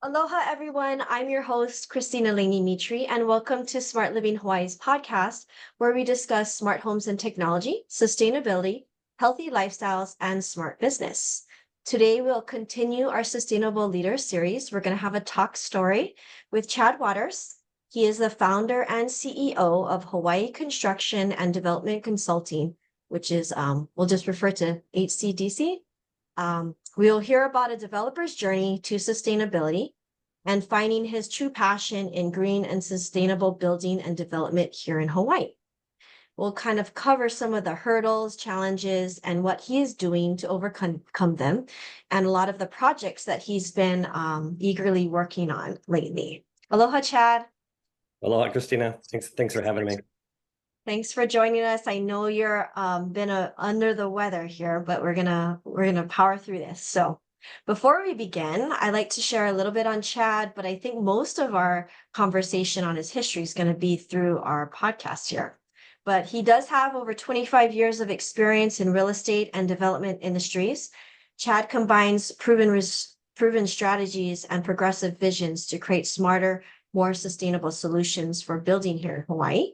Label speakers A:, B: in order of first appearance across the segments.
A: Aloha, everyone. I'm your host, Christina Laney Mitri, and welcome to Smart Living Hawaii's podcast, where we discuss smart homes and technology, sustainability, healthy lifestyles, and smart business. Today, we'll continue our Sustainable Leaders series. We're going to have a talk story with Chad Waters. He is the founder and CEO of Hawaii Construction and Development Consulting, which is, we'll just refer to HCDC. We'll hear about a developer's journey to sustainability and finding his true passion in green and sustainable building and development here in Hawaii. We'll kind of cover some of the hurdles, challenges, and what he is doing to overcome them, and a lot of the projects that he's been eagerly working on lately. Aloha, Chad.
B: Aloha, Christina. Thanks for having me.
A: Thanks for joining us. I know you're been under the weather here, but we're gonna power through this. So before we begin, I'd like to share a little bit on Chad, but I think most of our conversation on his history is going to be through our podcast here. But he does have over 25 years of experience in real estate and development industries. Chad combines proven strategies and progressive visions to create smarter, more sustainable solutions for building here in Hawaii.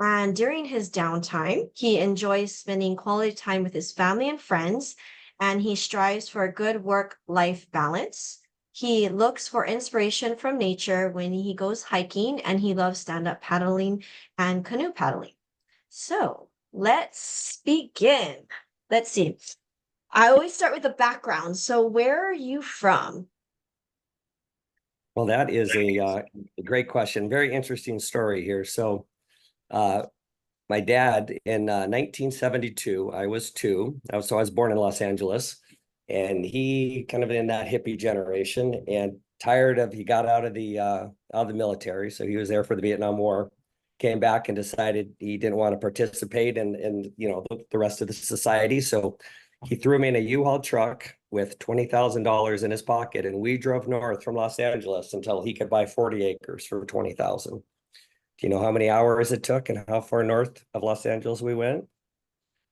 A: And during his downtime, he enjoys spending quality time with his family and friends, and he strives for a good work-life balance. He looks for inspiration from nature when he goes hiking, and he loves stand-up paddling and canoe paddling. So let's begin. Let's see. I always start with the background. So where are you from?
B: Well, that is a great question. Very interesting story here. So my dad in 1972, I was two. I was born in Los Angeles, and he kind of in that hippie generation and he got out of the military. So he was there for the Vietnam War, came back and decided he didn't want to participate in the rest of the society. So he threw me in a U-Haul truck with $20,000 in his pocket, and we drove north from Los Angeles until he could buy 40 acres for $20,000. Do you know how many hours it took and how far north of Los Angeles we went?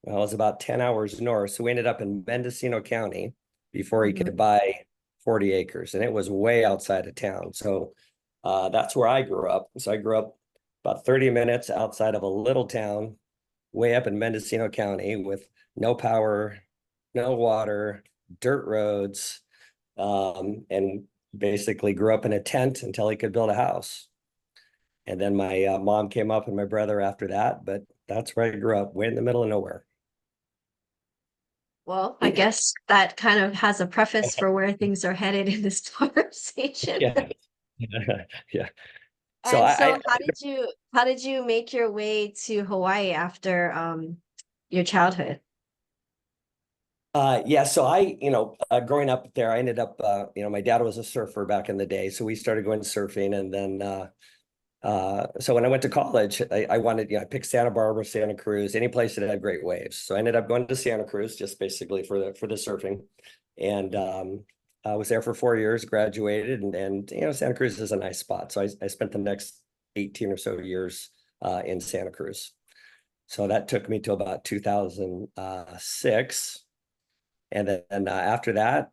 B: Well, it was about 10 hours north. So we ended up in Mendocino County before he could buy 40 acres. And it was way outside of town. So that's where I grew up. So I grew up about 30 minutes outside of a little town, way up in Mendocino County with no power, no water, dirt roads, and basically grew up in a tent until he could build a house. And then my mom came up and my brother after that, but that's where I grew up, way in the middle of nowhere.
A: Well, I guess that kind of has a preface for where things are headed in this conversation.
B: Yeah. Yeah.
A: So how did you make your way to Hawaii after your childhood?
B: So growing up there, I ended up my dad was a surfer back in the day, so we started going surfing. And then so when I went to college, I picked Santa Barbara, Santa Cruz, any place that had great waves. So I ended up going to Santa Cruz just basically for the surfing. And I was there for 4 years, graduated, and Santa Cruz is a nice spot. So I spent the next 18 or so years in Santa Cruz. So that took me to about 2006. And then after that,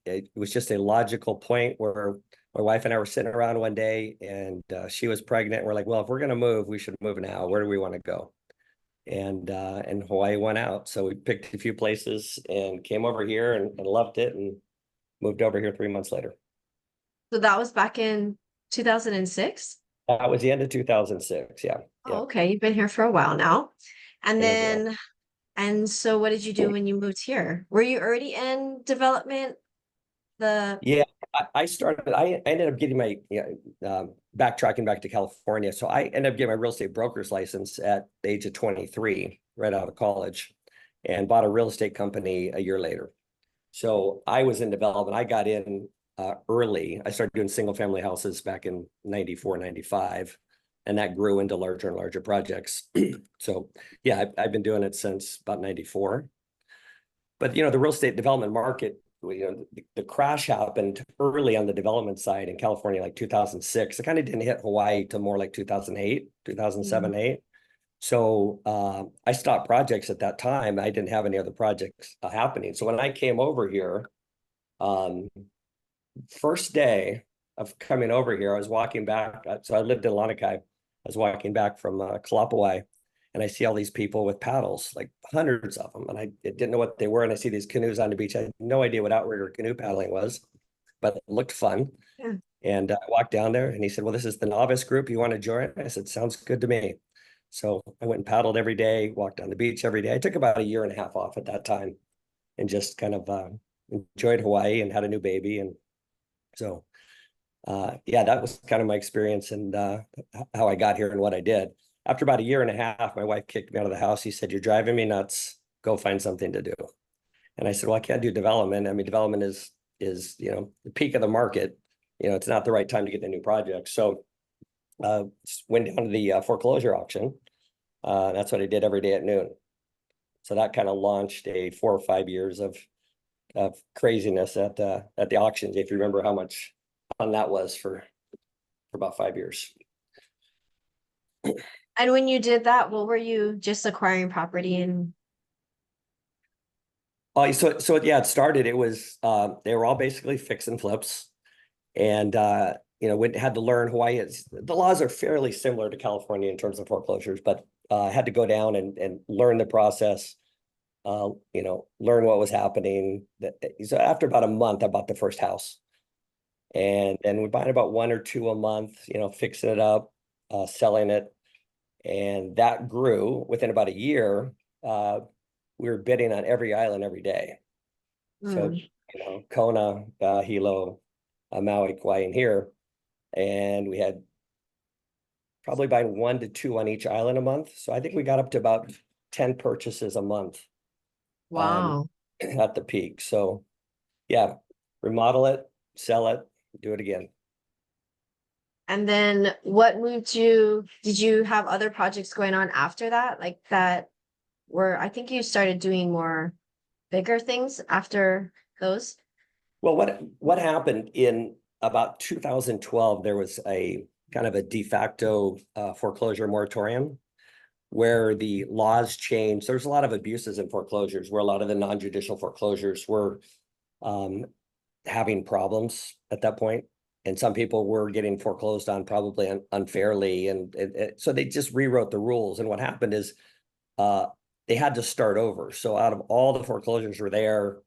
B: it was just a logical point where my wife and I were sitting around one day, and she was pregnant. And we're like, well, if we're going to move, we should move now. Where do we want to go? And Hawaii won out. So we picked a few places and came over here and loved it and moved over here 3 months later.
A: So that was back in 2006?
B: That was the end of 2006. Yeah.
A: Oh, okay. You've been here for a while now. And so what did you do when you moved here? Were you already in development?
B: Yeah, I ended up getting my backtracking back to California. So I ended up getting my real estate broker's license at the age of 23, right out of college, and bought a real estate company a year later. So I was in development. I got in early. I started doing single family houses back in 94, 95, and that grew into larger and larger projects. So yeah, I've been doing it since about 94. But the real estate development market, the crash happened early on the development side in California, like 2006. It kind of didn't hit Hawaii till more like 2008, 2007, 8. So I stopped projects at that time. I didn't have any other projects happening. So when I came over here, first day, of coming over here, I was walking back. So I lived in Lanakai. I was walking back from Kalapawai, and I see all these people with paddles, like hundreds of them, and I didn't know what they were. And I see these canoes on the beach. I had no idea what outrigger canoe paddling was, but it looked fun.
A: Yeah.
B: And I walked down there, and he said, "Well, this is the novice group. You want to join?" I said, "Sounds good to me." So I went and paddled every day, walked on the beach every day. I took about a year and a half off at that time, and just kind of enjoyed Hawaii and had a new baby. And so, yeah, that was kind of my experience and how I got here and what I did. After about a year and a half, my wife kicked me out of the house. He said, "You're driving me nuts. Go find something to do." And I said, "Well, I can't do development. I mean, development is the peak of the market. It's not the right time to get a new project." So went down to the foreclosure auction. That's what I did every day at noon. So that kind of launched a 4 or 5 years of craziness at the auctions. If you remember how much fun that was for about 5 years.
A: And when you did that, what were you just acquiring property in?
B: Oh, so yeah, it started. It was they were all basically fix and flips, and had to learn Hawaii. The laws are fairly similar to California in terms of foreclosures, but I had to go down and learn the process. Learn what was happening. So after about a month, I bought the first house, and then we bought about 1 or 2 a month. Fixing it up, selling it, and that grew. Within about a year, we were bidding on every island every day. So,
A: Mm.
B: Kona, Hilo, Maui, Kauai, and here. And we had probably buying 1 to 2 on each island a month. So I think we got up to about 10 purchases a month
A: Wow.
B: at the peak. So yeah, remodel it, sell it, do it again.
A: And then what moved you? Did you have other projects going on after that? Like that were, I think you started doing more bigger things after those?
B: Well, what happened in about 2012, there was a kind of a de facto foreclosure moratorium where the laws changed. There's a lot of abuses in foreclosures where a lot of the non-judicial foreclosures were having problems at that point. And some people were getting foreclosed on probably unfairly. And so they just rewrote the rules. And what happened is they had to start over. So out of all the foreclosures were there,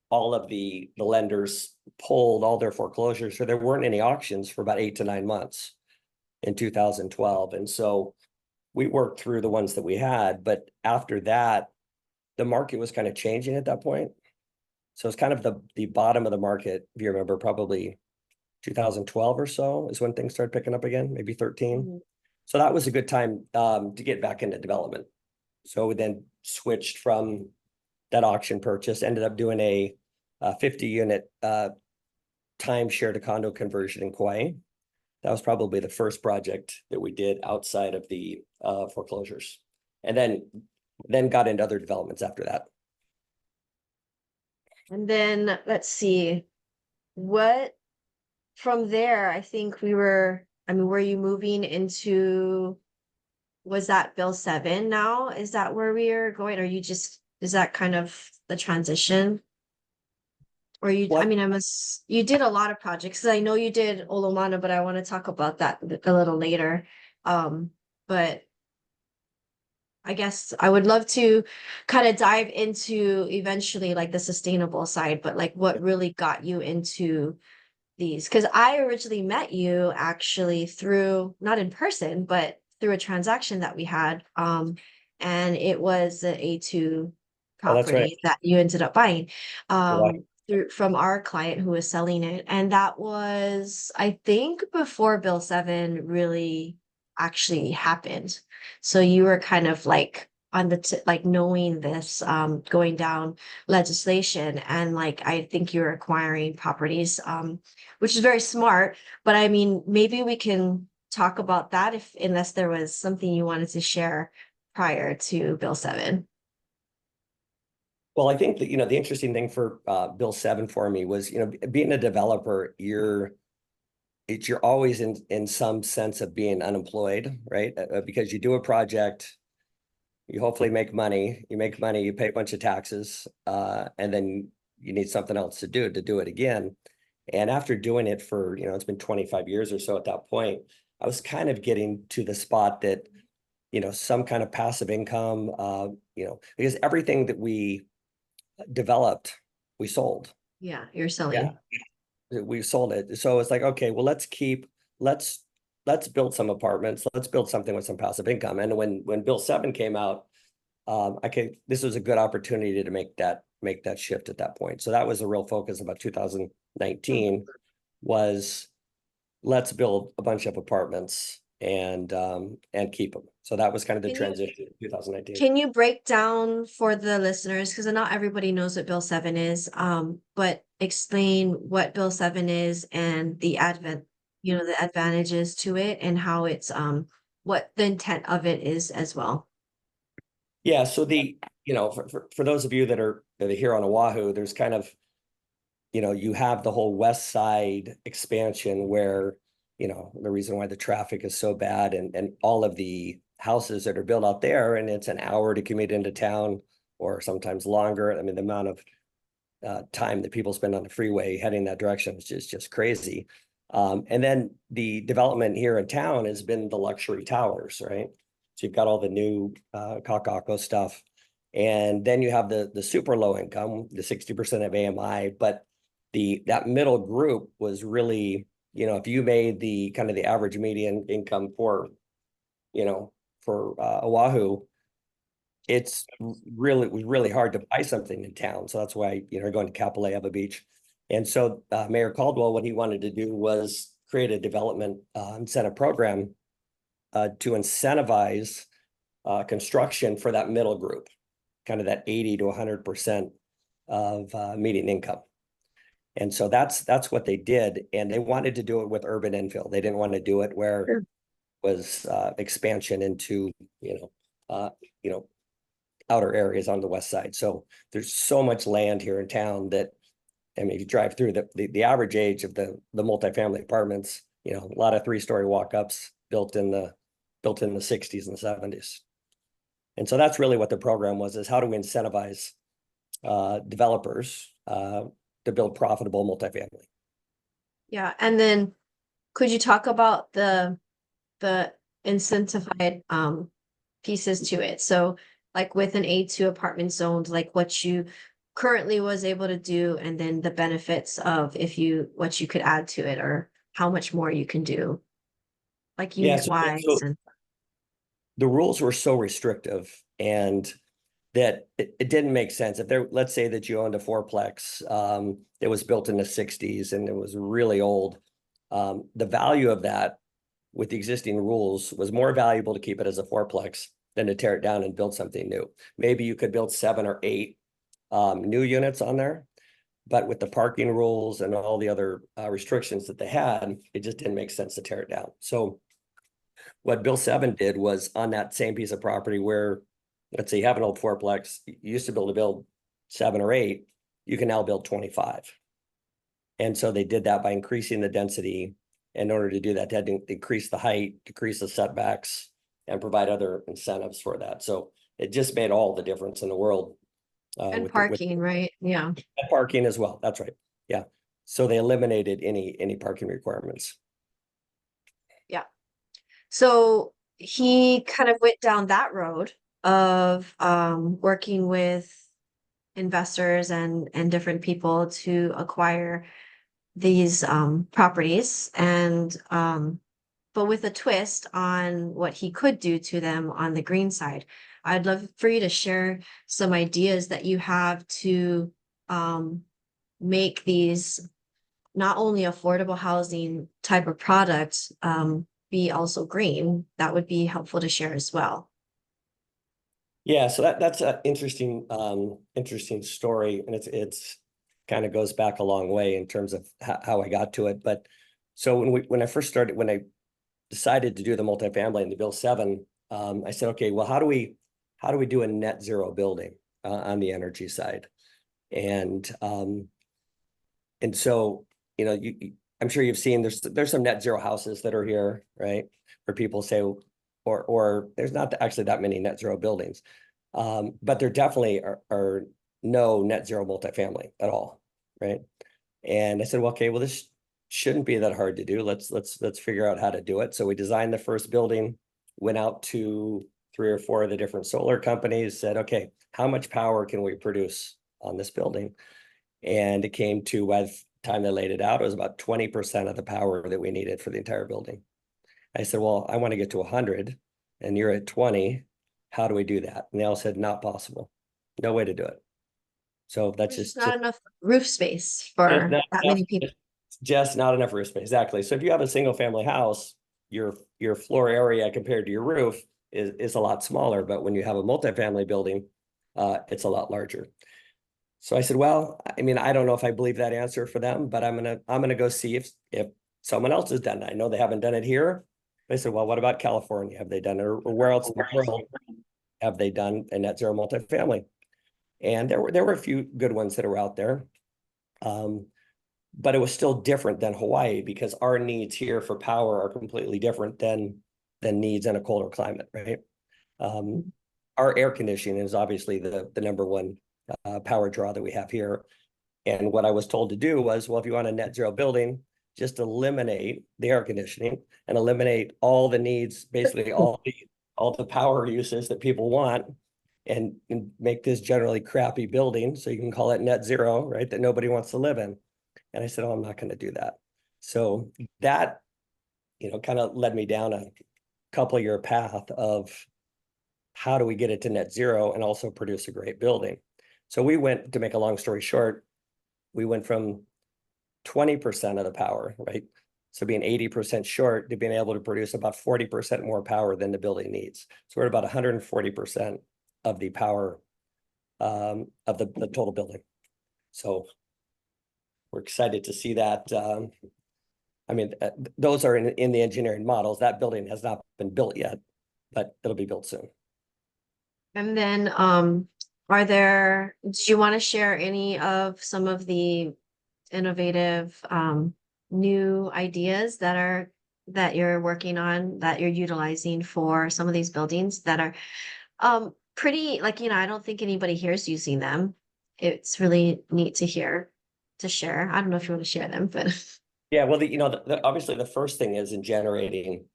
B: all of the lenders pulled all their foreclosures. So there weren't any auctions for about 8 to 9 months in 2012. And so we worked through the ones that we had. But after that, the market was kind of changing at that point. So it's kind of the bottom of the market, if you remember, probably 2012 or so is when things started picking up again, maybe 13.
A: Mhm.
B: So that was a good time to get back into development. So we then switched from that auction purchase, ended up doing a 50-unit timeshare to condo conversion in Kauai. That was probably the first project that we did outside of the foreclosures, and then got into other developments after that.
A: And then let's see, what from there, I think were you moving into, was that Bill 7 now? Is that where we are going? Or is that kind of the transition? Or
B: What?
A: you did a lot of projects, because I know you did Olomana, but I want to talk about that a little later. But I guess I would love to kind of dive into eventually like the sustainable side, but like what really got you into these? Because I originally met you actually through, not in person, but through a transaction that we had. And it was the A2
B: Oh, that's right.
A: property that you ended up buying.
B: Hawaii.
A: From our client who was selling it. And that was, I think, before Bill 7 really actually happened. So you were kind of like on like knowing this, going down legislation, and like I think you're acquiring properties, which is very smart. But I mean, maybe we can talk about that, if unless there was something you wanted to share prior to Bill 7.
B: Well, I think that, the interesting thing for Bill 7 for me was, being a developer, you're always in some sense of being unemployed, right? Because you do a project, you hopefully make money, you pay a bunch of taxes, and then you need something else to do it again. And after doing it for, it's been 25 years or so at that point, I was kind of getting to the spot that, some kind of passive income, because everything that we developed, we sold.
A: Yeah, you're
B: Yeah,
A: selling.
B: we sold it. So it's like, okay, well, let's build some apartments. Let's build something with some passive income. And when Bill 7 came out, this was a good opportunity to make that shift at that point. So that was a real focus about 2019 was let's build a bunch of apartments and keep them. So that was kind of the
A: Can you
B: transition in 2019.
A: can you break down for the listeners, because not everybody knows what Bill 7 is, but explain what Bill 7 is and the advantages to it and how it's what the intent of it is as well.
B: Yeah, so for those of you that are here on Oahu, there's kind of, you have the whole west side expansion where, the reason why the traffic is so bad and all of the houses that are built out there, and it's an hour to commute into town or sometimes longer. I mean, the amount of time that people spend on the freeway heading that direction is just crazy. And then the development here in town has been the luxury towers, right? So you've got all the new Kakako stuff. And then you have the super low income, the 60% of AMI, but that middle group was really, if you made the kind of the average median income for Oahu, it was really hard to buy something in town. So that's why, going to Kapolei, have a beach. And so Mayor Caldwell, what he wanted to do was create a development incentive program to incentivize construction for that middle group, kind of that 80 to 100% of median income. And so that's what they did. And they wanted to do it with urban infill. They didn't want to do it where it was expansion into, uh, you know, outer areas on the west side. So there's so much land here in town that, I mean, if you drive through the average age of the multifamily apartments, a lot of 3-story walk-ups built in the 60s and 70s. And so that's really what the program was, is how do we incentivize developers to build profitable multifamily?
A: Yeah, and then could you talk about the incentivized pieces to it? So like with an A2 apartment zoned, like what you currently was able to do, and then the benefits of what you could add to it, or how much more you can do, like
B: Yeah,
A: unit wise
B: so
A: and
B: the rules were so restrictive and that it didn't make sense. If let's say that you owned a fourplex that was built in the 60s and it was really old, the value of that with the existing rules was more valuable to keep it as a fourplex than to tear it down and build something new. Maybe you could build 7 or 8 new units on there, but with the parking rules and all the other restrictions that they had, it just didn't make sense to tear it down. So what Bill 7 did was, on that same piece of property where, let's say you have an old fourplex, you used to be able to build 7 or 8, you can now build 25. And so they did that by increasing the density. In order to do that, they had to increase the height, decrease the setbacks, and provide other incentives for that. So it just made all the difference in the world.
A: and
B: With
A: parking, right? Yeah.
B: parking as well. That's right. Yeah. So they eliminated any parking requirements.
A: Yeah. So he kind of went down that road of working with investors and different people to acquire these properties, and but with a twist on what he could do to them on the green side. I'd love for you to share some ideas that you have to make these not only affordable housing type of products be also green. That would be helpful to share as well.
B: Yeah, so that's an interesting story, and it's kind of goes back a long way in terms of how I got to it. But so when I decided to do the multifamily and the Bill 7, I said, okay, well, how do we do a net zero building on the energy side? And so I'm sure you've seen there's some net zero houses that are here, right? Where people say, or there's not actually that many net zero buildings. But there definitely are no net zero multifamily at all, right? And I said, well, okay, well, this shouldn't be that hard to do. Let's figure out how to do it. So we designed the first building, went out to 3 or 4 of the different solar companies, said, okay, how much power can we produce on this building? And it came to, by the time they laid it out, it was about 20% of the power that we needed for the entire building. I said, well, I want to get to 100 and you're at 20. How do we do that? And they all said, not possible. No way to do it. So that's
A: There's just
B: just
A: not enough roof space
B: just
A: for
B: not
A: that
B: enough,
A: many people.
B: just not enough roof space. Exactly. So if you have a single family house, your floor area compared to your roof is a lot smaller. But when you have a multifamily building, it's a lot larger. So I said, well, I mean, I don't know if I believe that answer for them, but I'm gonna go see if someone else has done it. I know they haven't done it here. They said, well, what about California? Have they done it? Or where else in the world have they done a net zero multifamily? And there were a few good ones that are out there. But it was still different than Hawaii because our needs here for power are completely different than needs in a colder climate, right? Our air conditioning is obviously the number one power draw that we have here. And what I was told to do was, well, if you want a net zero building, just eliminate the air conditioning and eliminate all the needs, basically all the power uses that people want, and make this generally crappy building so you can call it net zero, right? That nobody wants to live in. And I said, oh, I'm not going to do that. So that, kind of led me down a couple year path of how do we get it to net zero and also produce a great building. So we went, to make a long story short, we went from 20% of the power, right? So being 80% short to being able to produce about 40% more power than the building needs. So we're at about 140% of the power of the total building. So we're excited to see that. I mean, those are in the engineering models. That building has not been built yet, but it'll be built soon.
A: And then, do you want to share any of some of the innovative, new ideas that you're working on, that you're utilizing for some of these buildings that are, pretty, like, I don't think anybody here is using them. It's really neat to share. I don't know if you want to share them, but
B: Yeah, well, obviously the first thing is in generating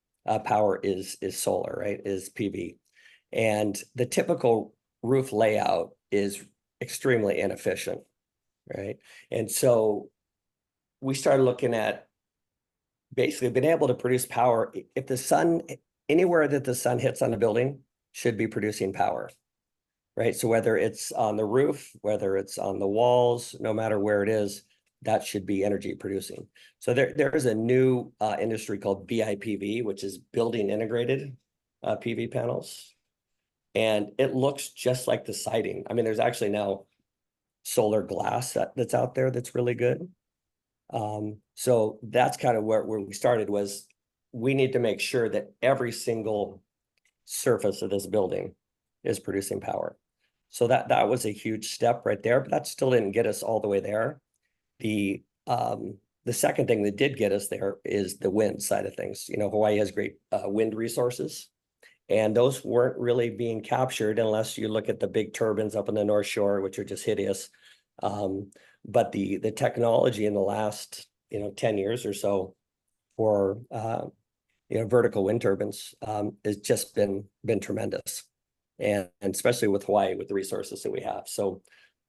B: power is solar, right? Is PV. And the typical roof layout is extremely inefficient, right? And so we started looking at basically being able to produce power. If the sun, anywhere that the sun hits on a building should be producing power, right? So whether it's on the roof, whether it's on the walls, no matter where it is, that should be energy producing. So there is a new industry called BIPV, which is building integrated PV panels. And it looks just like the siding. I mean, there's actually now solar glass that's out there that's really good. So that's kind of where we started, was we need to make sure that every single surface of this building is producing power. So that was a huge step right there, but that still didn't get us all the way there. The second thing that did get us there is the wind side of things. Hawaii has great wind resources, and those weren't really being captured unless you look at the big turbines up in the North Shore, which are just hideous. But the technology in the last 10 years or so for vertical wind turbines has just been tremendous, and especially with Hawaii with the resources that we have. So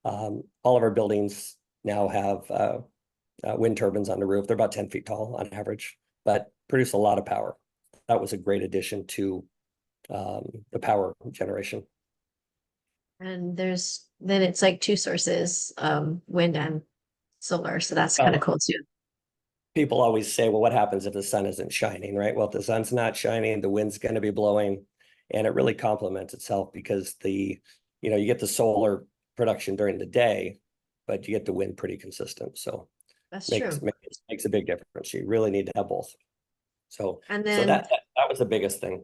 B: all of our buildings now have wind turbines on the roof. They're about 10 feet tall on average, but produce a lot of power. That was a great addition to the power generation.
A: and then it's like two sources, wind and solar. So that's kind of cool too.
B: People always say, well, what happens if the sun isn't shining, right? Well, if the sun's not shining, the wind's going to be blowing, and it really complements itself because you get the solar production during the day, but you get the wind pretty consistent. So
A: That's
B: makes
A: true.
B: makes a big difference. You really need to have both. So
A: And
B: so
A: then,
B: that was the biggest thing.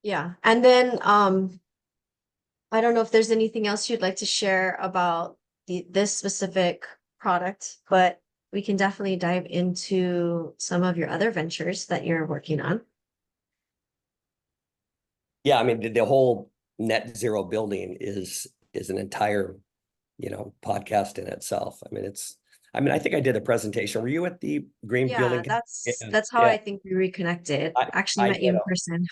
A: yeah. And then, I don't know if there's anything else you'd like to share about this specific product, but we can definitely dive into some of your other ventures that you're working on.
B: Yeah, I mean the whole net zero building is an entire podcast in itself. I mean, I mean, I think I did a presentation. Were you at the green
A: Yeah,
B: building?
A: that's
B: Yeah,
A: that's how
B: yeah.
A: I think we reconnected.
B: I,
A: Actually
B: I
A: met you
B: did
A: in
B: a,
A: person.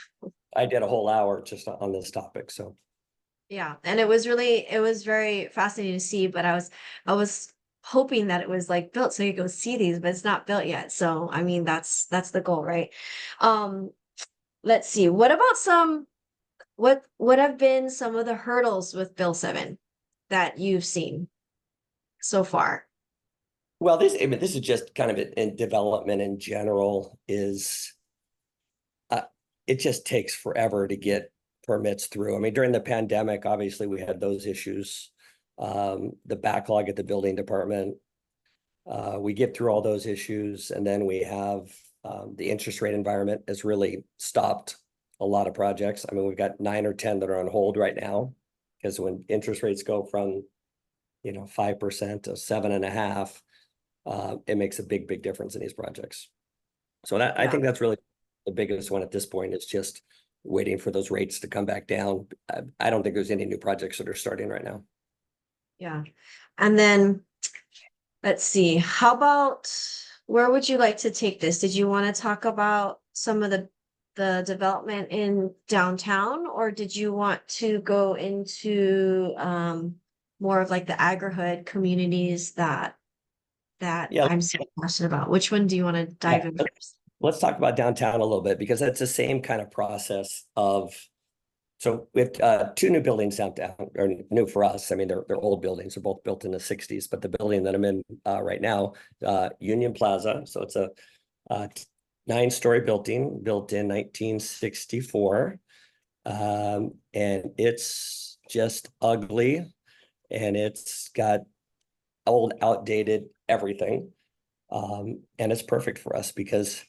B: I did a whole hour just on this topic. So
A: Yeah, and it was very fascinating to see, but I was hoping that it was like built so you go see these, but it's not built yet. So I mean that's the goal, right? Um, let's see. What about what have been some of the hurdles with Bill 7 that you've seen so far?
B: well, I mean, this is just kind of in development in general is uh, it just takes forever to get permits through. I mean, during the pandemic, obviously we had those issues. The backlog at the building department. We get through all those issues, and then we have the interest rate environment has really stopped a lot of projects. I mean, we've got 9 or 10 that are on hold right now because when interest rates go from 5% to 7.5%, it makes a big difference in these projects. So that I
A: Yeah,
B: think that's really the biggest one at this point is just waiting for those rates to come back down. I don't think there's any new projects that are starting right now.
A: yeah. And then let's see. How about where would you like to take this? Did you want to talk about some of the development in downtown, or did you want to go into more of like the agrihood communities that
B: Yeah,
A: I'm so passionate about? Which one do you want to
B: yeah.
A: dive in first?
B: Let's talk about downtown a little bit because it's the same kind of process of. So we have 2 new buildings downtown, or new for us. I mean, they're old buildings. They're both built in the 60s, but the building that I'm in right now, Union Plaza. So it's a 9-story building built in 1964. And it's just ugly and it's got old, outdated everything. And it's perfect for us because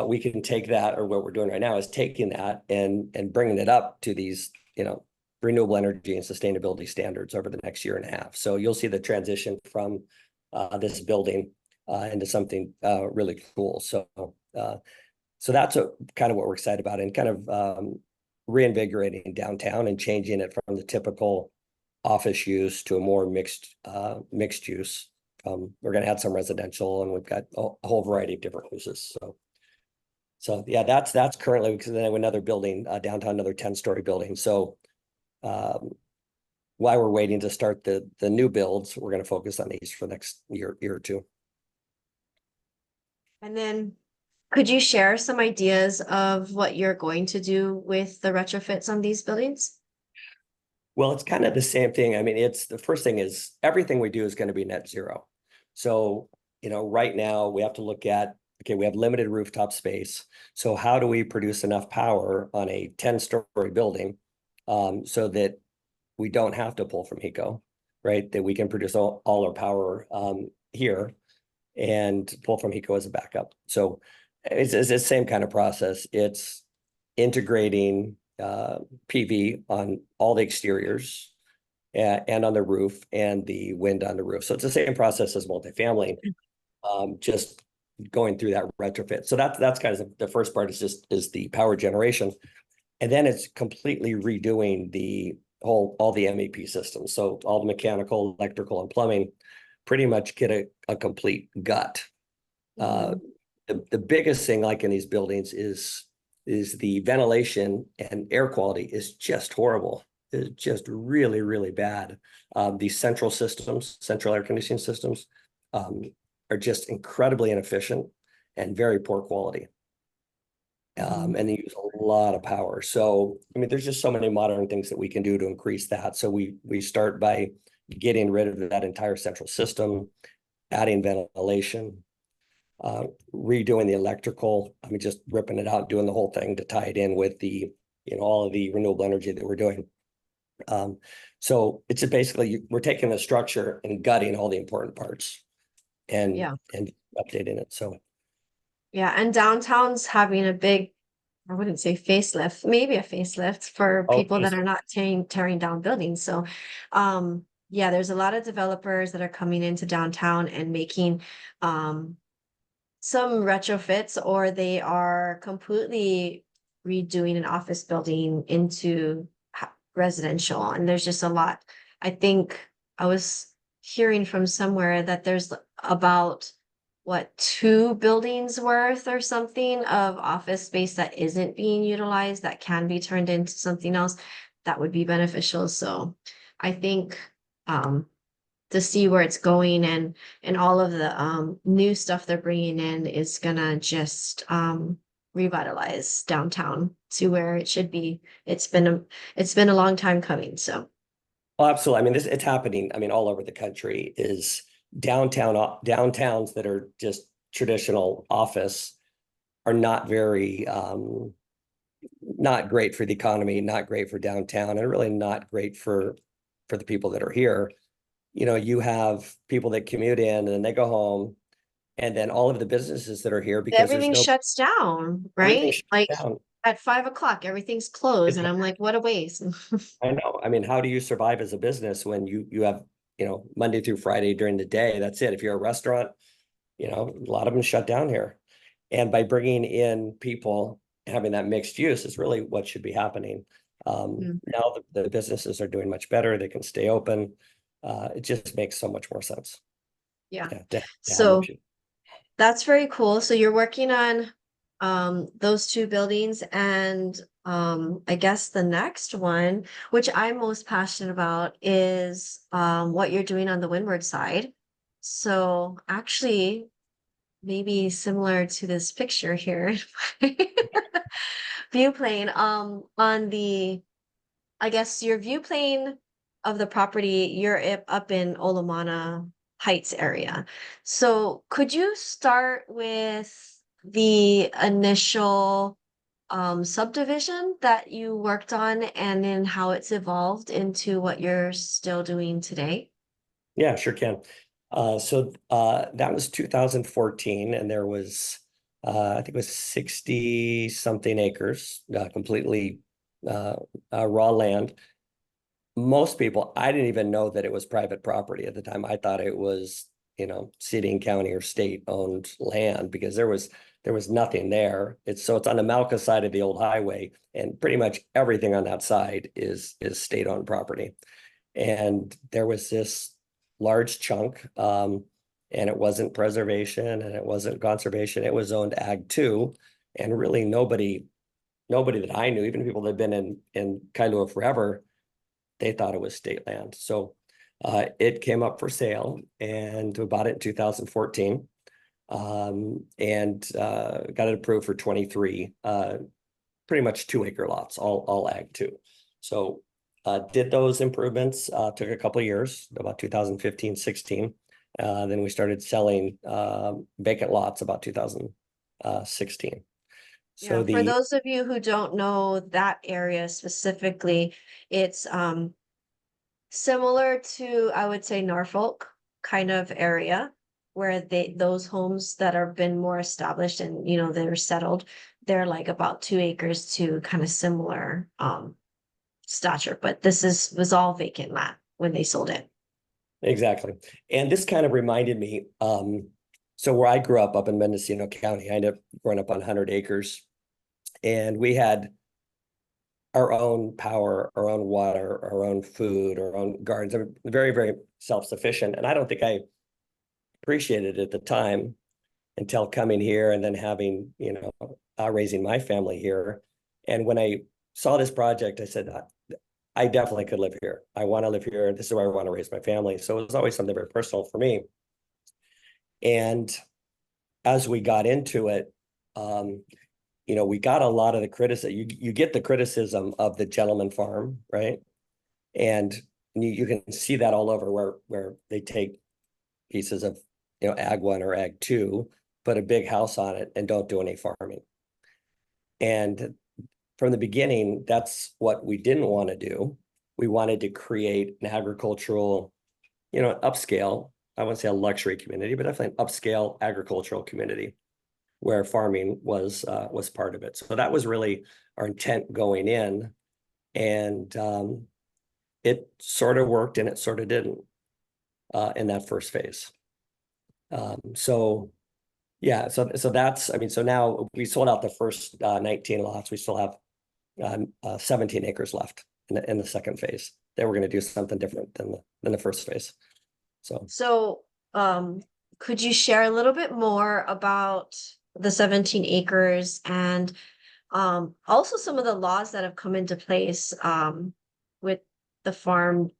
B: we can take that, or what we're doing right now is taking that and bringing it up to these, renewable energy and sustainability standards over the next year and a half. So you'll see the transition from this building into something really cool. So that's kind of what we're excited about, and kind of reinvigorating downtown and changing it from the typical office use to a more mixed use. We're going to add some residential, and we've got a whole variety of different uses. So yeah, that's currently, because then I have another building downtown, another 10-story building. So while we're waiting to start the new builds, we're going to focus on these for the next year or two.
A: And then could you share some ideas of what you're going to do with the retrofits on these buildings?
B: Well, it's kind of the same thing. I mean, it's the first thing is everything we do is going to be net zero. So, right now we have to look at, okay, we have limited rooftop space. So how do we produce enough power on a 10-story building so that we don't have to pull from HECO, right? That we can produce all our power here and pull from HECO as a backup. So it's the same kind of process. It's integrating PV on all the exteriors and on the roof and the wind on the roof. So it's the same process as multifamily, just going through that retrofit. So that's kind of the first part is the power generation. And then it's completely redoing all the MEP systems. So all the mechanical, electrical, and plumbing pretty much get a complete gut.
A: Mhm.
B: The biggest thing, like in these buildings, is the ventilation and air quality is just horrible. It's just really bad. These central air conditioning systems, are just incredibly inefficient and very poor quality.
A: Mhm.
B: And they use a lot of power. So, I mean, there's just so many modern things that we can do to increase that. So we start by getting rid of that entire central system, adding ventilation, redoing the electrical. I mean, just ripping it out, doing the whole thing to tie it in with all of the renewable energy that we're doing. So it's basically we're taking the structure and gutting all the important parts and
A: Yeah.
B: updating it. So
A: Yeah. And downtown's having a big, I wouldn't say facelift, maybe a facelift for people that
B: okay.
A: are not tearing down buildings. So, yeah, there's a lot of developers that are coming into downtown and making some retrofits, or they are completely redoing an office building into residential. And there's just a lot. I think I was hearing from somewhere that there's about what, 2 buildings worth or something of office space that isn't being utilized that can be turned into something else that would be beneficial. So I think to see where it's going and all of the new stuff they're bringing in is gonna just revitalize downtown to where it should be. It's been a long time coming, so.
B: Well, absolutely. I mean, it's happening. I mean, all over the country is downtowns that are just traditional office are not very not great for the economy, not great for downtown, and really not great for the people that are here. You know, you have people that commute in and then they go home, and then all of the businesses that are here because there's
A: Everything
B: no
A: shuts down,
B: everything
A: right?
B: shuts
A: Like
B: down.
A: at 5 o'clock, everything's closed,
B: It's
A: and I'm like, what a waste.
B: I know. I mean, how do you survive as a business when you have, you know, Monday through Friday during the day? That's it. If you're a restaurant, you know, a lot of them shut down here. And by bringing in people, having that mixed use is really what should be happening.
A: Mm,
B: Now the businesses are doing much better. They can stay open. It just makes so much more sense.
A: yeah.
B: Yeah, to have
A: So
B: mixed use.
A: that's very cool. So you're working on those 2 buildings and I guess the next one, which I'm most passionate about, is what you're doing on the windward side. So actually, maybe similar to this picture here, view plane, on the, I guess your view plane of the property, you're up in Olamana Heights area. So could you start with the initial subdivision that you worked on and then how it's evolved into what you're still doing today?
B: Yeah, sure can. That was 2014, and there was I think it was 60 something acres, completely uh, raw land. Most people, I didn't even know that it was private property at the time. I thought it was, you know, city and county or state owned land because there was nothing there. It's on the Malca side of the old highway, and pretty much everything on that side is state owned property. And there was this large chunk, and it wasn't preservation and it wasn't conservation. It was zoned Ag 2, and really nobody that I knew, even people that have been in Kailua forever, they thought it was state land. So it came up for sale, and we bought it in 2014, and got it approved for 23, pretty much 2 acre lots, all Ag 2. So did those improvements, took a couple of years, about 2015, 16. Then we started selling vacant lots about 2016.
A: Yeah,
B: So
A: for
B: the
A: those of you who don't know that area specifically, it's similar to, I would say, Norfolk kind of area where those homes that have been more established and they're settled, they're like about 2 acres to kind of similar stature, but was all vacant lot when they sold it.
B: Exactly. And this kind of reminded me, so where I grew up in Mendocino County, I ended up growing up on 100 acres, and we had our own power, our own water, our own food, our own gardens. I'm very, very self-sufficient. And I don't think I appreciated it at the time until coming here and then having, raising my family here. And when I saw this project, I said, I definitely could live here. I want to live here. This is where I want to raise my family. So it was always something very personal for me. And as we got into it, we got a lot of the criticism. You get the criticism of the gentleman farm, right? And you can see that all over where they take pieces of, Ag 1 or Ag 2, put a big house on it and don't do any farming. And from the beginning, that's what we didn't want to do. We wanted to create an agricultural, upscale, I wouldn't say a luxury community, but definitely an upscale agricultural community where farming was part of it. So that was really our intent going in. And it sort of worked and it sort of didn't in that first phase. So yeah, so that's, I mean, so now we sold out the first 19 lots. We still have 17 acres left in the second phase. Then we're going to do something different than the first phase. So
A: So, could you share a little bit more about the 17 acres and also some of the laws that have come into place with the farm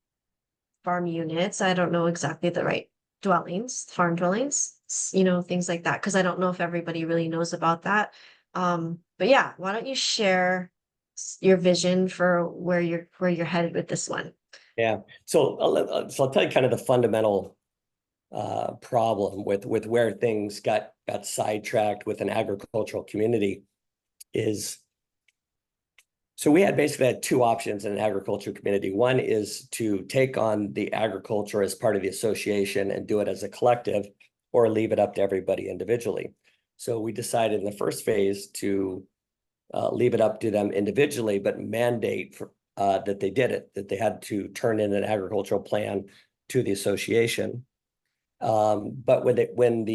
A: units? I don't know exactly the right dwellings, farm dwellings, things like that, because I don't know if everybody really knows about that. But yeah, why don't you share your vision for where you're headed with this one?
B: yeah, so I'll tell you kind of the fundamental problem with where things got sidetracked with an agricultural community is, so we basically had two options in an agriculture community. One is to take on the agriculture as part of the association and do it as a collective, or leave it up to everybody individually. So we decided in the first phase to leave it up to them individually, but mandate that they did it, that they had to turn in an agricultural plan to the association. But when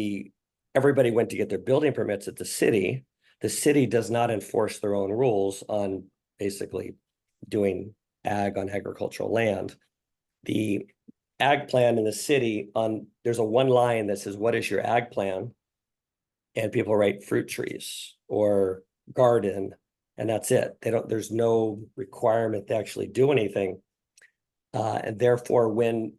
B: everybody went to get their building permits at the city does not enforce their own rules on basically doing ag on agricultural land. The ag plan in the city, there's a one line that says, what is your ag plan? And people write fruit trees or garden, and that's it. There's no requirement to actually do anything. And therefore, when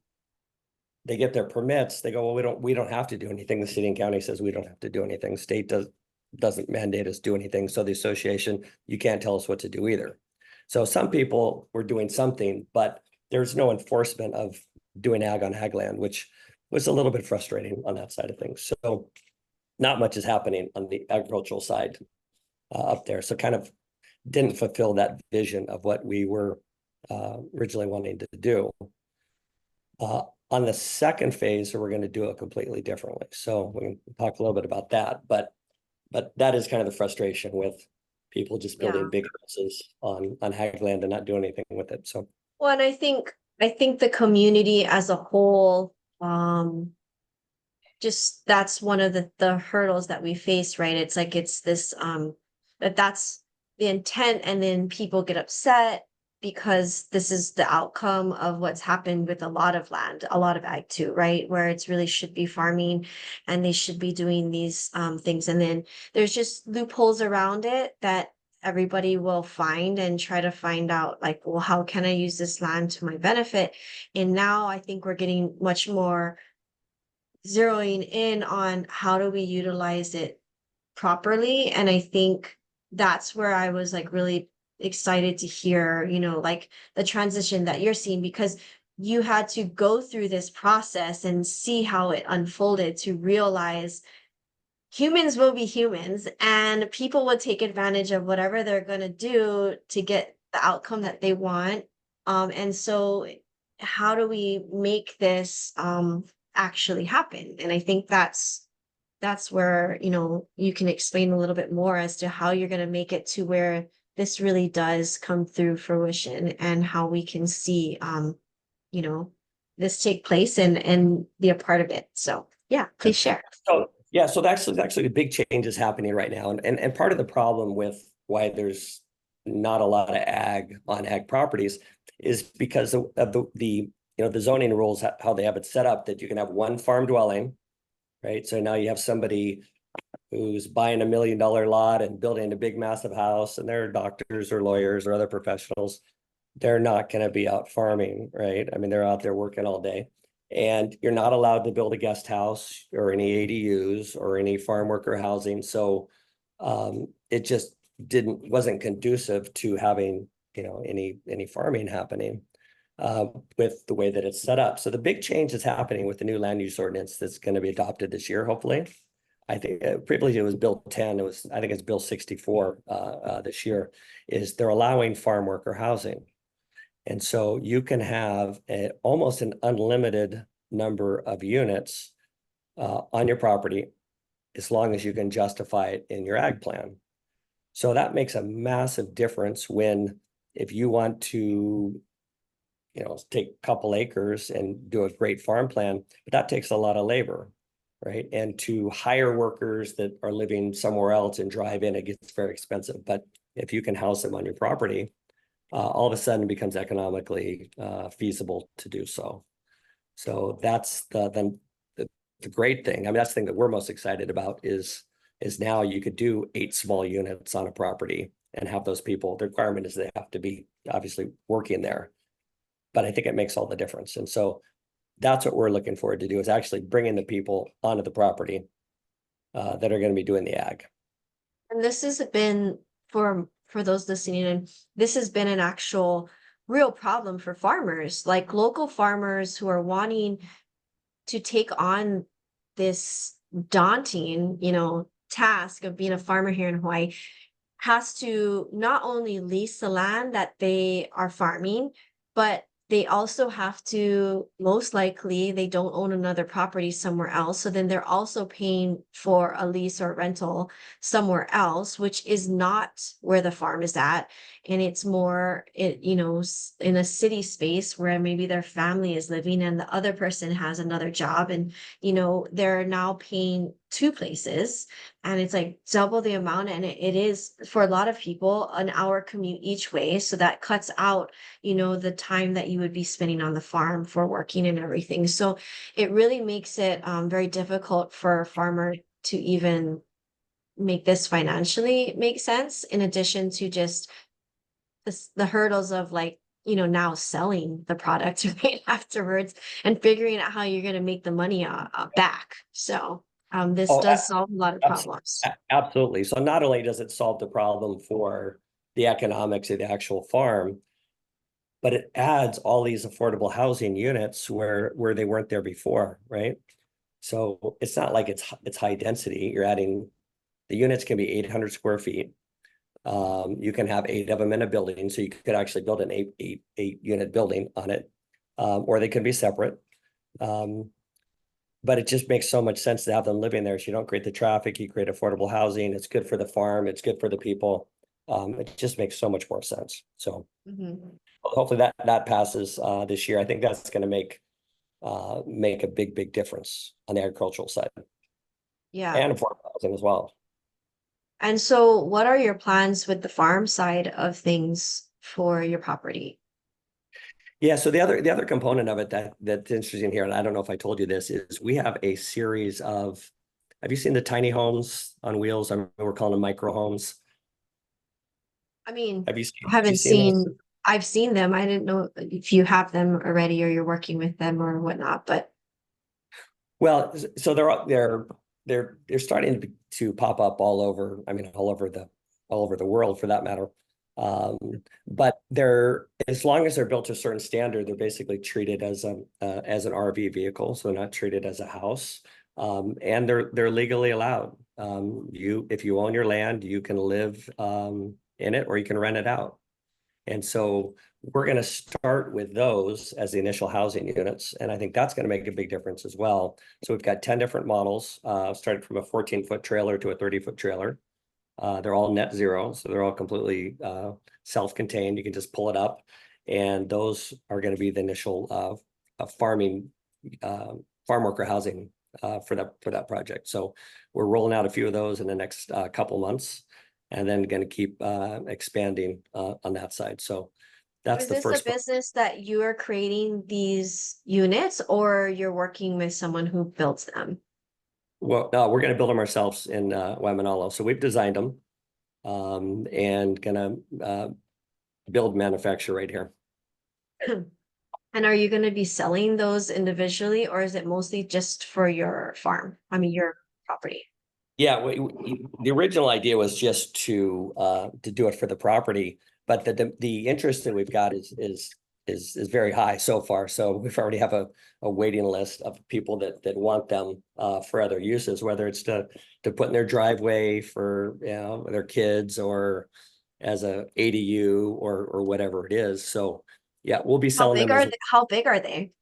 B: they get their permits, they go, well, we don't have to do anything. The city and county says we don't have to do anything. State doesn't mandate us do anything. So the association, you can't tell us what to do either. So some people were doing something, but there's no enforcement of doing ag on ag land, which was a little bit frustrating on that side of things. So not much is happening on the agricultural side up there. So kind of didn't fulfill that vision of what we were originally wanting to do. On the second phase, we're going to do it completely differently. So we can talk a little bit about that, but that is kind of the frustration with people just
A: Yeah.
B: building big houses on ag land and not doing anything with it. So
A: Well, and I think the community as a whole, just that's one of the hurdles that we face, right? It's like it's this that's the intent, and then people get upset because this is the outcome of what's happened with a lot of land, a lot of ag too, right? Where it's really should be farming and they should be doing these things. And then there's just loopholes around it that everybody will find and try to find out, like, well, how can I use this land to my benefit? And now I think we're getting much more zeroing in on how do we utilize it properly. And I think that's where I was like really excited to hear, like the transition that you're seeing, because you had to go through this process and see how it unfolded to realize humans will be humans and people will take advantage of whatever they're going to do to get the outcome that they want. And so how do we make this actually happen? And I think that's where, you can explain a little bit more as to how you're going to make it to where this really does come through fruition and how we can see, you know, this take place and be a part of it. So yeah, please share.
B: So yeah, so that's actually a big change is happening right now. And part of the problem with why there's not a lot of ag on ag properties is because of the zoning rules, how they have it set up, that you can have one farm dwelling, right? So now you have somebody who's buying $1 million lot and building a big massive house, and they're doctors or lawyers or other professionals. They're not going to be out farming, right? I mean, they're out there working all day. And you're not allowed to build a guest house or any ADUs or any farm worker housing. So it just wasn't conducive to having, any farming happening with the way that it's set up. So the big change is happening with the new land use ordinance that's going to be adopted this year, hopefully. I think previously it was Bill 10. I think it's Bill 64 this year. Is they're allowing farm worker housing. And so you can have almost an unlimited number of units on your property as long as you can justify it in your ag plan. So that makes a massive difference if you want to, take a couple acres and do a great farm plan, but that takes a lot of labor, right? And to hire workers that are living somewhere else and drive in, it gets very expensive. But if you can house them on your property, all of a sudden it becomes economically feasible to do so. So that's the great thing. I mean, that's the thing that we're most excited about is now you could do 8 small units on a property and have those people. The requirement is they have to be obviously working there, but I think it makes all the difference. And so that's what we're looking forward to do, is actually bringing the people onto the property that are going to be doing the ag.
A: And this has been for those listening in, this has been an actual real problem for farmers, like local farmers who are wanting to take on this daunting, task of being a farmer here in Hawaii, has to not only lease the land that they are farming, but they also have to, most likely, they don't own another property somewhere else. So then they're also paying for a lease or rental somewhere else, which is not where the farm is at. And it's more, in a city space where maybe their family is living and the other person has another job. And, they're now paying 2 places, and it's like double the amount. And it is, for a lot of people, an hour commute each way. So that cuts out, the time that you would be spending on the farm for working and everything. So it really makes it very difficult for a farmer to even make this financially make sense, in addition to just the hurdles of, like, now selling the product right afterwards and figuring out how you're going to make the money back. So this
B: Oh,
A: does solve a lot of
B: abs-
A: problems.
B: absolutely. So not only does it solve the problem for the economics of the actual farm, but it adds all these affordable housing units where they weren't there before, right? So it's not like it's high density. You're adding, the units can be 800 square feet. You can have 8 of them in a building, so you could actually build an eight unit building on it, or they could be separate. But it just makes so much sense to have them living there. So you don't create the traffic, you create affordable housing. It's good for the farm, it's good for the people. It just makes so much more sense. So
A: Mhm.
B: hopefully that passes this year. I think that's going to make a big difference on the agricultural side
A: Yeah.
B: and affordable housing as well.
A: And so what are your plans with the farm side of things for your property?
B: Yeah, so the other component of it that's interesting here, and I don't know if I told you this, is we have a series of, have you seen the tiny homes on wheels? We're calling them micro homes.
A: I mean,
B: Have
A: I
B: you
A: haven't
B: seen those?
A: seen, I've seen them. I didn't know if you have them already or you're working with them or whatnot, but
B: Well, so they're starting to pop up all over. I mean, all over the world for that matter. But they're, as long as they're built to a certain standard, they're basically treated as as an RV vehicle, so they're not treated as a house. And they're legally allowed. If you own your land, you can live in it, or you can rent it out. And so we're going to start with those as the initial housing units. And I think that's going to make a big difference as well. So we've got 10 different models, started from a 14-foot trailer to a 30-foot trailer. They're all net zero, so they're all completely self-contained. You can just pull it up. And those are going to be the initial farming, farm worker housing for that project. So we're rolling out a few of those in the next couple months, and then going to keep expanding on that side. So
A: so
B: that's
A: is
B: the
A: this a
B: first.
A: business that you are creating these units, or you're working with someone who builds them?
B: Well, no, we're going to build them ourselves in Waimanalo. So we've designed them and going to build manufacture right here.
A: And are you going to be selling those individually, or is it mostly just for your farm? I mean, your property.
B: Yeah, the original idea was just to do it for the property, but the interest that we've got is very high so far. So we've already have a waiting list of people that want them for other uses, whether it's to put in their driveway for, their kids, or as a ADU, or whatever it is. So yeah, we'll be
A: How
B: selling
A: big
B: them
A: are
B: as
A: they? How big are they?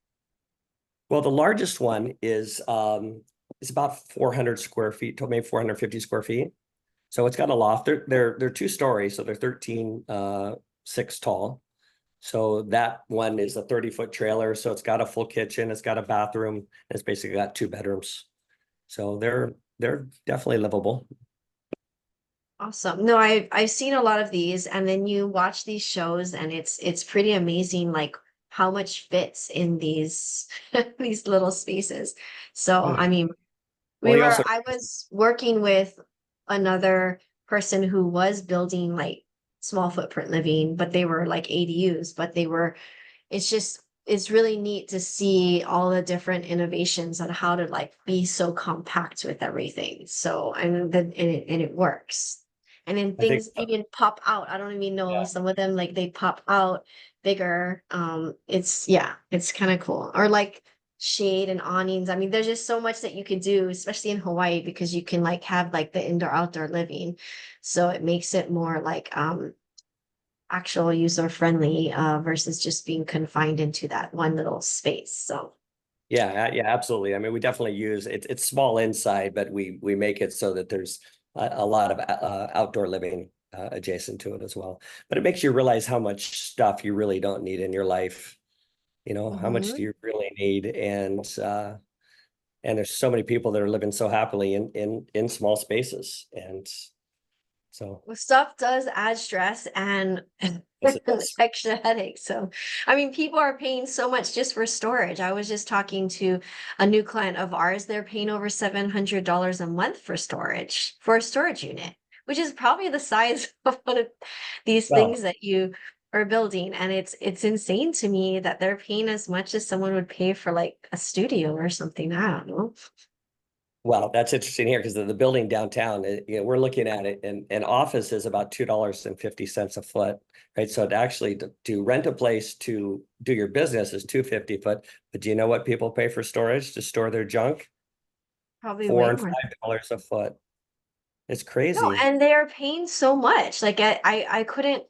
B: well. The largest one is about 400 square feet, maybe 450 square feet. So it's got a loft. They're 2 stories, so they're 13.6 tall. So that one is a 30-foot trailer. So it's got a full kitchen, it's got a bathroom, and it's basically got 2 bedrooms. So they're definitely livable.
A: Awesome. No, I've seen a lot of these, and then you watch these shows, and it's pretty amazing, like how much fits in these these little spaces. So, I mean,
B: Well, you also,
A: I was working with another person who was building like small footprint living, but they were like ADUs, but they were, it's just, it's really neat to see all the different innovations on how to like be so compact with everything. So, I mean, and it works. And then
B: I think,
A: things even pop out. I don't even know, some of them like they pop out bigger. It's, yeah, it's kind of cool. Or like shade and awnings. I mean, there's just so much that you could do, especially in Hawaii, because you can like have like the indoor outdoor living. So it makes it more like actual user friendly versus just being confined into that one little space. So
B: yeah, absolutely. I mean, we definitely use it. It's small inside, but we make it so that there's a lot of outdoor living adjacent to it as well. But it makes you realize how much stuff you really don't need in your life. You know, how much do
A: mhm.
B: you really need? And there's so many people that are living so happily in small spaces. And so
A: Well, stuff does add stress and
B: yes, it does.
A: extra headaches. So, I mean, people are paying so much just for storage. I was just talking to a new client of ours. They're paying over $700 a month for a storage unit, which is probably the size of one of these
B: Well,
A: things that you are building. And it's insane to me that they're paying as much as someone would pay for like a studio or something. I don't know.
B: Well, that's interesting here because the building downtown, you know, we're looking at it, and an office is about $2.50 a foot, right? So to actually to rent a place to do your business is 250 foot. But do you know what people pay for storage to store their junk?
A: Probably
B: Four
A: way
B: and
A: more.
B: $5 a foot. It's
A: No,
B: crazy.
A: and they're paying so much. Like I couldn't,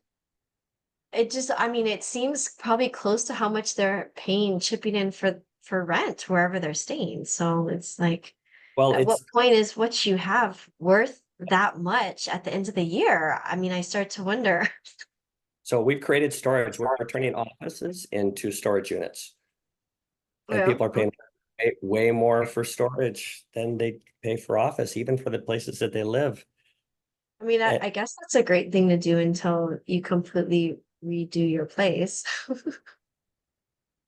A: it just, I mean, it seems probably close to how much they're paying chipping in for rent wherever they're staying. So it's like,
B: Well,
A: at what
B: it's
A: point is what you have worth that much at the end of the year? I mean, I start to wonder.
B: so we've created storage. We're turning offices into storage units, and
A: Well,
B: people are paying way more for storage than they pay for office, even for the places that they live.
A: I mean, I guess that's a great thing to do until you completely redo your place.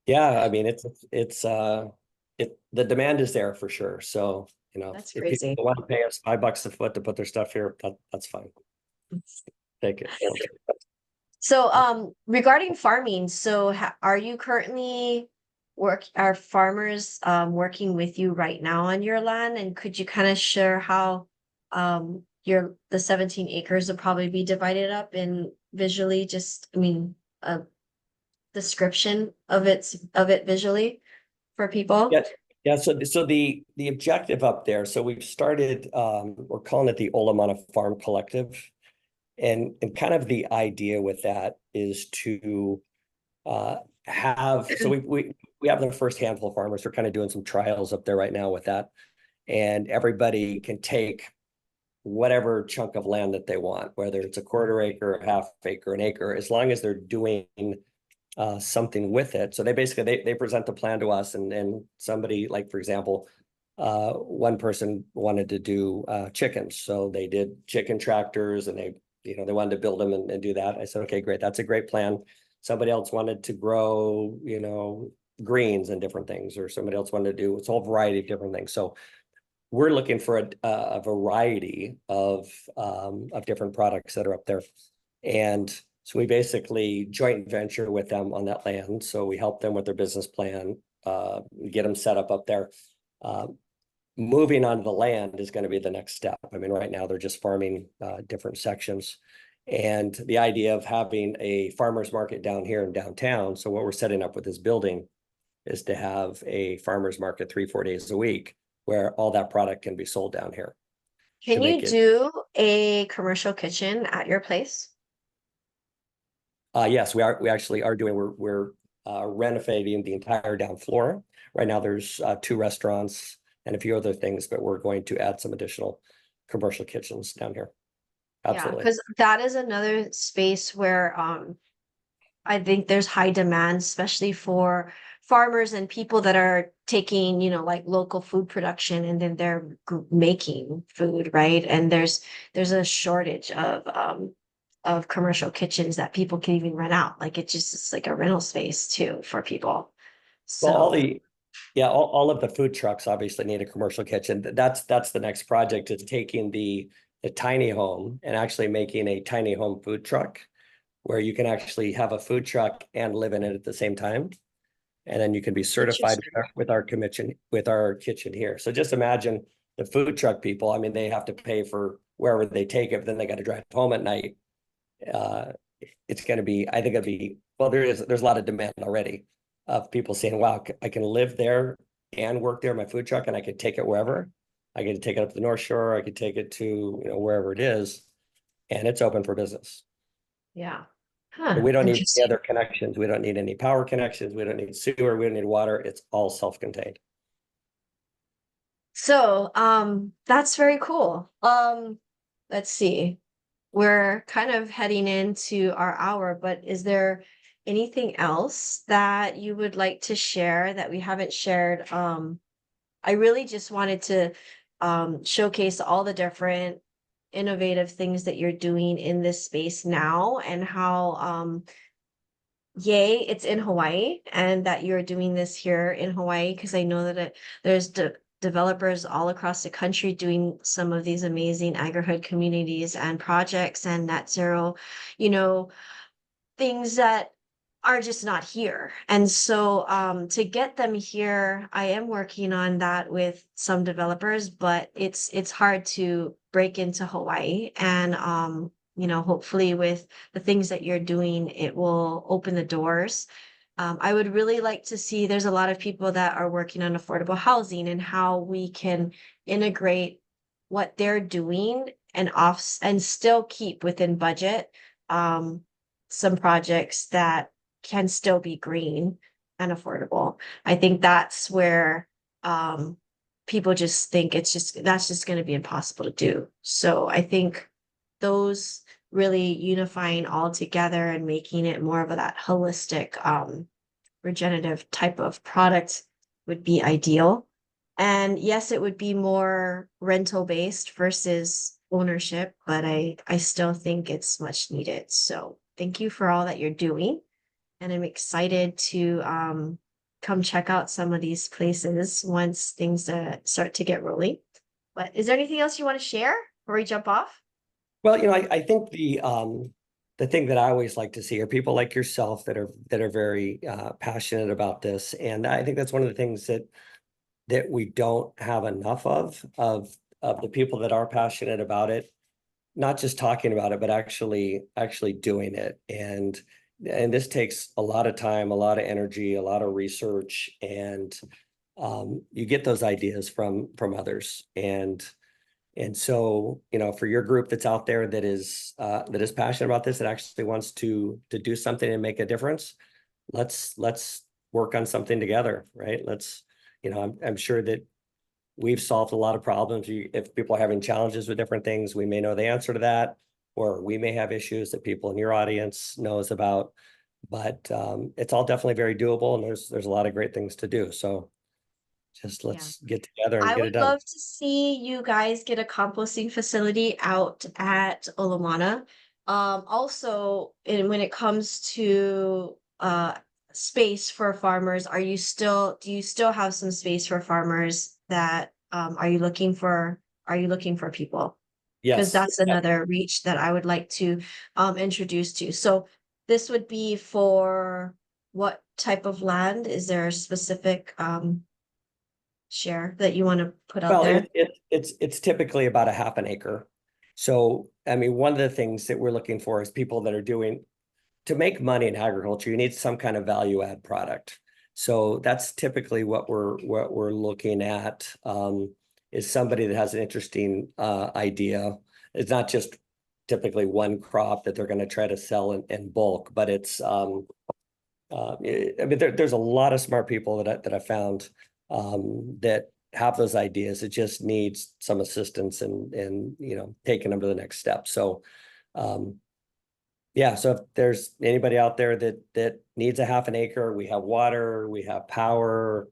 B: Yeah, I mean it's the demand is there for sure. So, you know,
A: That's
B: if people
A: crazy.
B: want to pay us $5 a foot to put their stuff here, that's fine. Take it.
A: So, regarding farming, so are you currently are farmers working with you right now on your land? And could you kind of share how the 17 acres will probably be divided up in visually, just I mean a description of it visually for people?
B: Yeah, yeah. So the objective up there. So we've started. We're calling it the Olamana Farm Collective, and kind of the idea with that is to have. So we have the first handful of farmers. We're kind of doing some trials up there right now with that, and everybody can take whatever chunk of land that they want, whether it's a quarter acre, a half acre, an acre, as long as they're doing something with it. So they basically they present the plan to us, and somebody like, for example, one person wanted to do chickens, so they did chicken tractors, and they wanted to build them and do that. I said, okay, great, that's a great plan. Somebody else wanted to grow, greens and different things, or somebody else wanted to do a whole variety of different things. So we're looking for a variety of different products that are up there. And so we basically joint venture with them on that land. So we help them with their business plan, get them set up there. Uh, Moving onto the land is going to be the next step. I mean, right now they're just farming different sections. And the idea of having a farmer's market down here in downtown. So what we're setting up with this building is to have a farmer's market 3-4 days a week where all that product can be sold down here to
A: Can you
B: make it.
A: do a commercial kitchen at your place?
B: Yes, we actually are doing. We're renovating the entire down floor. Right now, there's 2 restaurants and a few other things, but we're going to add some additional commercial kitchens down here.
A: Yeah,
B: Absolutely.
A: because that is another space where I think there's high demand, especially for farmers and people that are taking, like local food production and then they're making food, right? And there's a shortage of of commercial kitchens that people can even rent out. Like it's like a rental space too for people.
B: Well,
A: So
B: all of the food trucks obviously need a commercial kitchen. That's the next project, is taking the tiny home and actually making a tiny home food truck where you can actually have a food truck and live in it at the same time. And then you can be certified
A: interesting.
B: with our kitchen here. So just imagine the food truck people. I mean, they have to pay for wherever they take it, but then they got to drive home at night. Uh, it's going to be, I think it'll be, well, there's a lot of demand already of people saying, wow, I can live there and work there in my food truck, and I could take it wherever. I could take it up to the North Shore. I could take it to, wherever it is, and it's open for business.
A: Yeah.
B: And
A: Huh.
B: we don't need any
A: Interesting.
B: other connections. We don't need any power connections. We don't need sewer. We don't need water. It's all self-contained.
A: So, that's very cool. Let's see. We're kind of heading into our hour, but is there anything else that you would like to share that we haven't shared? I really just wanted to showcase all the different innovative things that you're doing in this space now and how yay, it's in Hawaii and that you're doing this here in Hawaii because I know that there's developers all across the country doing some of these amazing agri communities and projects and net zero, you know, things that are just not here. And so to get them here, I am working on that with some developers, but it's hard to break into Hawaii. And hopefully with the things that you're doing, it will open the doors. I would really like to see there's a lot of people that are working on affordable housing and how we can integrate what they're doing and still keep within budget. Some projects that can still be green and affordable. I think that's where people just think that's just going to be impossible to do. So I think those really unifying all together and making it more of that holistic regenerative type of product would be ideal. And yes, it would be more rental based versus ownership, but I still think it's much needed. So thank you for all that you're doing. And I'm excited to come check out some of these places once things start to get rolling. But is there anything else you want to share before we jump off?
B: Well, I think the thing that I always like to see are people like yourself that are very passionate about this. And I think that's one of the things that we don't have enough of the people that are passionate about it, not just talking about it, but actually doing it. And this takes a lot of time, a lot of energy, a lot of research, and you get those ideas from others. And so, for your group that's out there that is passionate about this, that actually wants to do something and make a difference, let's work on something together, right? I'm sure that we've solved a lot of problems. If people are having challenges with different things, we may know the answer to that, or we may have issues that people in your audience knows about. But it's all definitely very doable, and there's a lot of great things to do. So just
A: Yeah.
B: let's get together and
A: I
B: get
A: would
B: it done.
A: love to see you guys get a composting facility out at Olamana. Also, and when it comes to space for farmers, do you still have some space for farmers that are you looking for people? Because
B: Yes.
A: that's another reach that I would like to introduce to. So this would be for what type of land? Is there a specific share that you want to put out
B: Well,
A: there?
B: it's typically about a half an acre. So, I mean, one of the things that we're looking for is people that are doing, to make money in agriculture, you need some kind of value add product. So that's typically what we're looking at, is somebody that has an interesting idea. It's not just typically one crop that they're going to try to sell in bulk, but it's I mean, there's a lot of smart people that I found that have those ideas. It just needs some assistance and taking them to the next step. So um, yeah, so if there's anybody out there that needs a half an acre, we have water, we have power,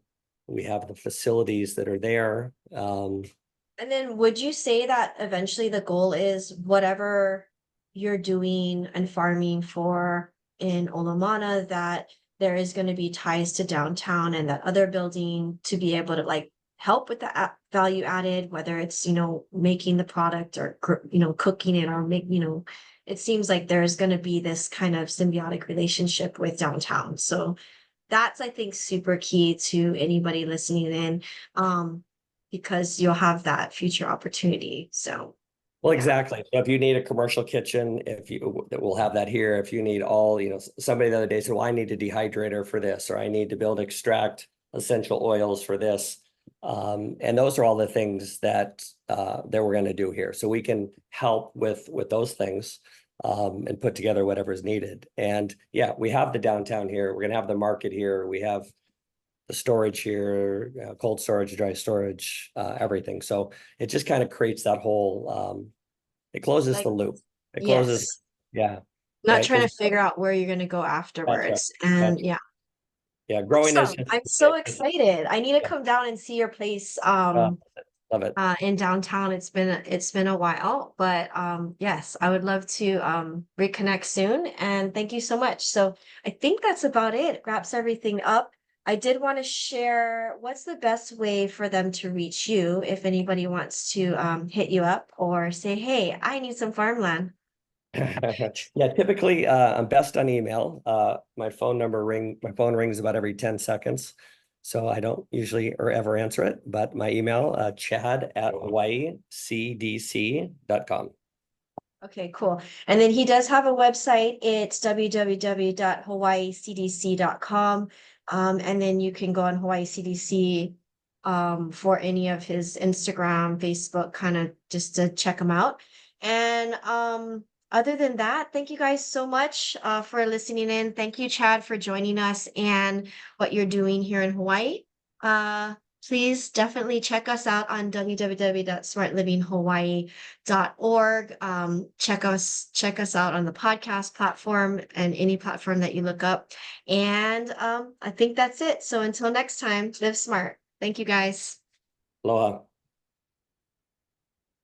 B: we have the facilities that are there.
A: And then would you say that eventually the goal is whatever you're doing and farming for in Olamana, that there is going to be ties to downtown and that other building to be able to like help with the value added, whether it's, making the product or, cooking it or it seems like there's going to be this kind of symbiotic relationship with downtown. So that's, I think, super key to anybody listening in, because you'll have that future opportunity. So,
B: Well,
A: yeah.
B: exactly. So if you need a commercial kitchen, if you we'll have that here. If you need all, somebody the other day said, well, I need a dehydrator for this, or I need to build extract essential oils for this. And those are all the things that we're going to do here. So we can help with those things and put together whatever's needed. And yeah, we have the downtown here. We're going to have the market here. We have the storage here, cold storage, dry storage, everything. So it just kind of creates that whole, it closes
A: Like,
B: the loop. It closes,
A: yes,
B: yeah.
A: not
B: Yeah,
A: trying to
B: because
A: figure out where you're going to go
B: that's right.
A: afterwards. And
B: That's
A: yeah,
B: yeah, growing is
A: awesome.
B: just
A: I'm so excited. I need to
B: yeah,
A: come down and see your place.
B: love it.
A: In downtown. It's been a while, but yes, I would love to reconnect soon. And thank you so much. So I think that's about it. It wraps everything up. I did want to share what's the best way for them to reach you if anybody wants to hit you up or say, hey, I need some farmland.
B: Yeah, typically I'm best on email. My phone rings about every 10 seconds. So I don't usually or ever answer it, but my email, chad@hawaiicdc.com.
A: Okay, cool. And then he does have a website. It's www.hawaiicdc.com. And then you can go on Hawaii CDC for any of his Instagram, Facebook, kind of just to check him out. And other than that, thank you guys so much for listening in. Thank you, Chad, for joining us and what you're doing here in Hawaii. Uh, Please definitely check us out on www.smartlivinghawaii.org. Check us out on the podcast platform and any platform that you look up. And I think that's it. So until next time, live smart. Thank you guys.
B: Aloha.